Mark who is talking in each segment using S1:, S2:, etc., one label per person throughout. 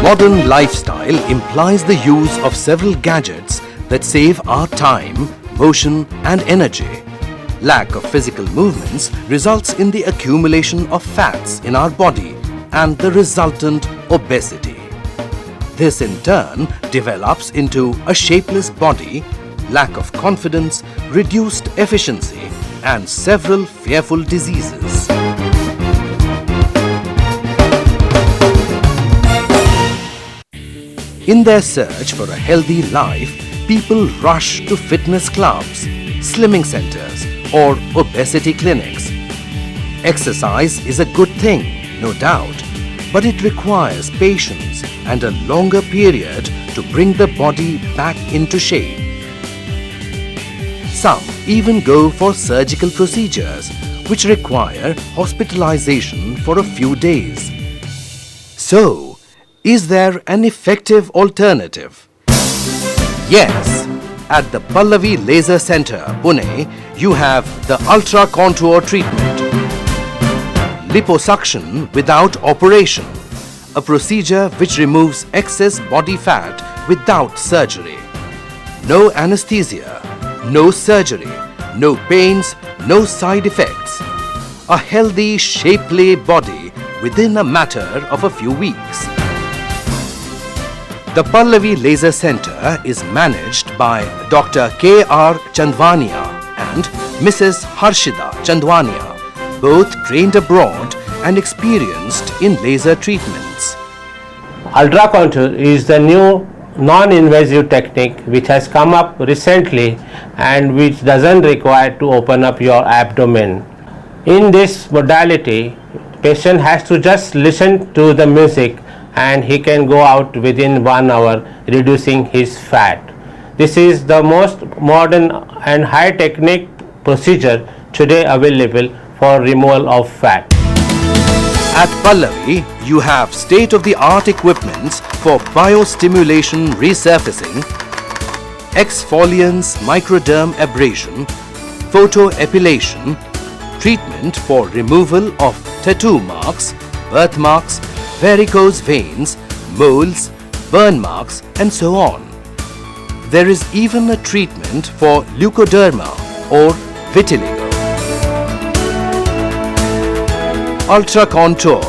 S1: Modern lifestyle implies the use of several gadgets that save our time, motion and energy. Lack of physical movements results in the accumulation of fats in our body and the resultant obesity. This in turn develops into a shapeless body, lack of confidence, reduced efficiency and several fearful diseases. In their search for a healthy life, people rush to fitness clubs, slimming centers or obesity clinics. Exercise is a good thing, no doubt, but it requires patience and a longer period to bring the body back into shape. Some even go for surgical procedures which require hospitalization for a few days. So, is there an effective alternative? Yes, at the Pallavi Laser Center, Pune, you have the Ultra Contour treatment. LipoSuction without operation, a procedure which removes excess body fat without surgery. No anesthesia, no surgery, no pains, no side effects. A healthy, shapely body within a matter of a few weeks. The Pallavi Laser Center is managed by Dr. K.R. Chandwania and Mrs. Harshida Chandwania, both trained abroad and experienced in laser treatments.
S2: Ultra Contour is the new non-invasive technique which has come up recently and which doesn't require to open up your abdomen. In this modality, patient has to just listen to the music and he can go out within 1 hour reducing his fat. This is the most modern and high technique procedure today available for removal of fat.
S1: At Pallavi, you have state-of-the-art equipments for biostimulation resurfacing, exfoliants microderm abrasion, photoepilation, treatment for removal of tattoo marks, birthmarks, varicose veins, moles, burn marks and so on. There is even a treatment for leukoderma or vitiligo. Ultra Contour,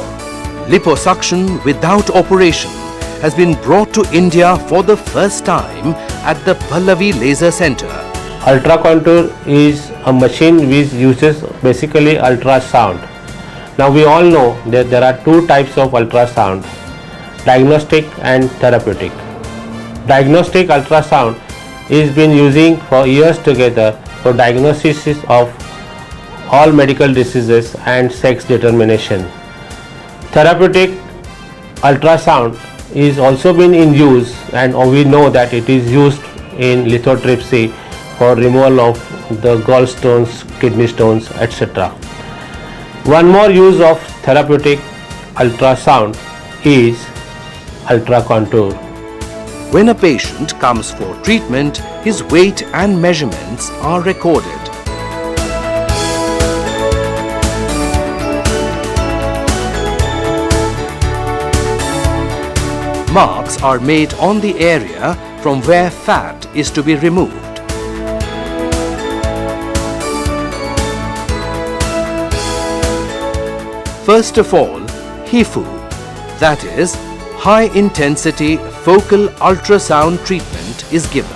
S1: LipoSuction without operation has been brought to India for the first time at the Pallavi Laser Center.
S2: Ultra Contour is a machine which uses basically ultrasound. Now we all know that there are two types of ultrasound, diagnostic and therapeutic. Diagnostic ultrasound is been using for years together for diagnosis of all medical diseases and sex determination. Therapeutic ultrasound is also been in use and we know that it is used in lithotripsy for removal of the gallstones, kidney stones, etc. One more use of therapeutic ultrasound is Ultra Contour.
S1: When a patient comes for treatment, his weight and measurements are recorded. Marks are made on the area from where fat is to be removed. First of all, HIFU, that is, high intensity focal ultrasound treatment is given.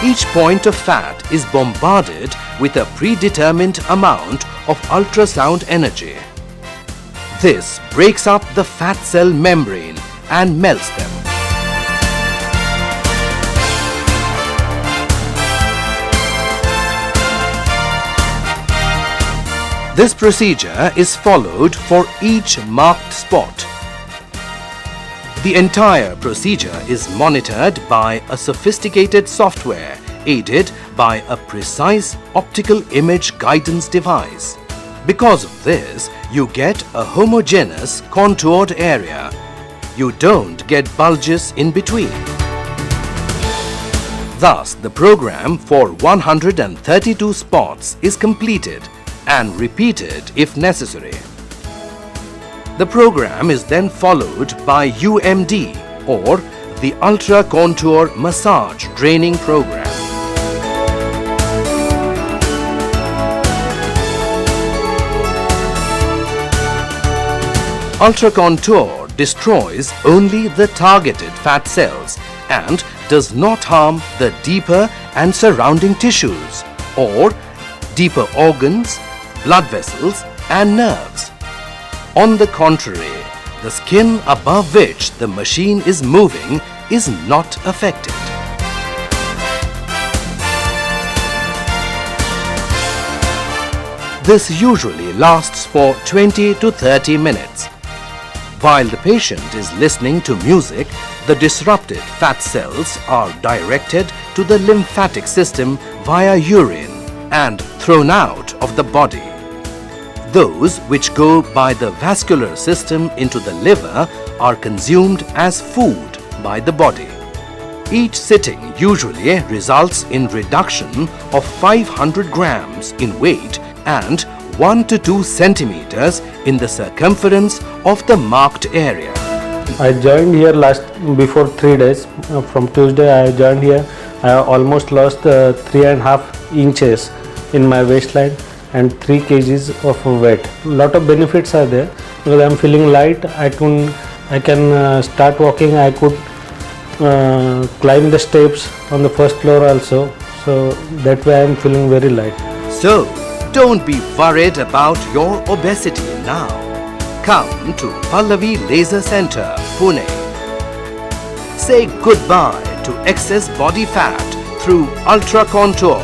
S1: Each point of fat is bombarded with a predetermined amount of ultrasound energy. This breaks up the fat cell membrane and melts them. This procedure is followed for each marked spot. The entire procedure is monitored by a sophisticated software aided by a precise optical image guidance device. Because of this, you get a homogeneous contoured area. You don't get bulges in between. Thus, the program for 132 spots is completed and repeated if necessary. The program is then followed by UMD or the Ultra Contour Massage Draining Program. Ultra Contour destroys only the targeted fat cells and does not harm the deeper and surrounding tissues or deeper organs, blood vessels and nerves. On the contrary, the skin above which the machine is moving is not affected. This usually lasts for 20 to 30 minutes. While the patient is listening to music, the disrupted fat cells are directed to the lymphatic system via urine and thrown out of the body. Those which go by the vascular system into the liver are consumed as food by the body. Each sitting usually results in reduction of 500 grams in weight and 1 to 2 centimeters in the circumference of the marked area.
S3: I joined here before 3 days. From Tuesday I joined here. I almost lost 3.5 inches in my waistline and 3 kgs of weight. Lot of benefits are there because I am feeling light. I can start walking. I could climb the steps on the first floor also. So that way I am feeling very light.
S1: So, don't be worried about your obesity now. Come to Pallavi Laser Center, Pune. Say goodbye to excess body fat through Ultra Contour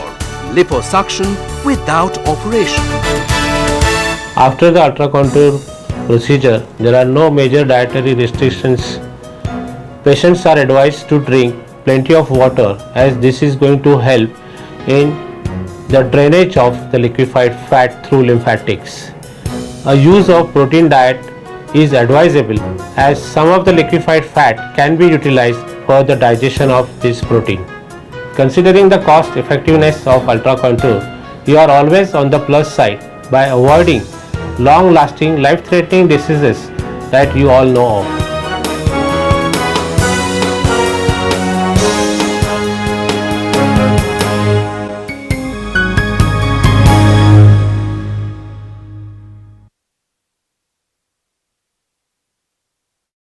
S1: LipoSuction without operation.
S2: After the Ultra Contour procedure, there are no major dietary restrictions. Patients are advised to drink plenty of water as this is going to help in the drainage of the liquefied fat through lymphatics. A use of protein diet is advisable as some of the liquefied fat can be utilized for the digestion of this protein. Considering the cost effectiveness of Ultra Contour, you are always on the plus side by avoiding long lasting life threatening diseases that you all know of.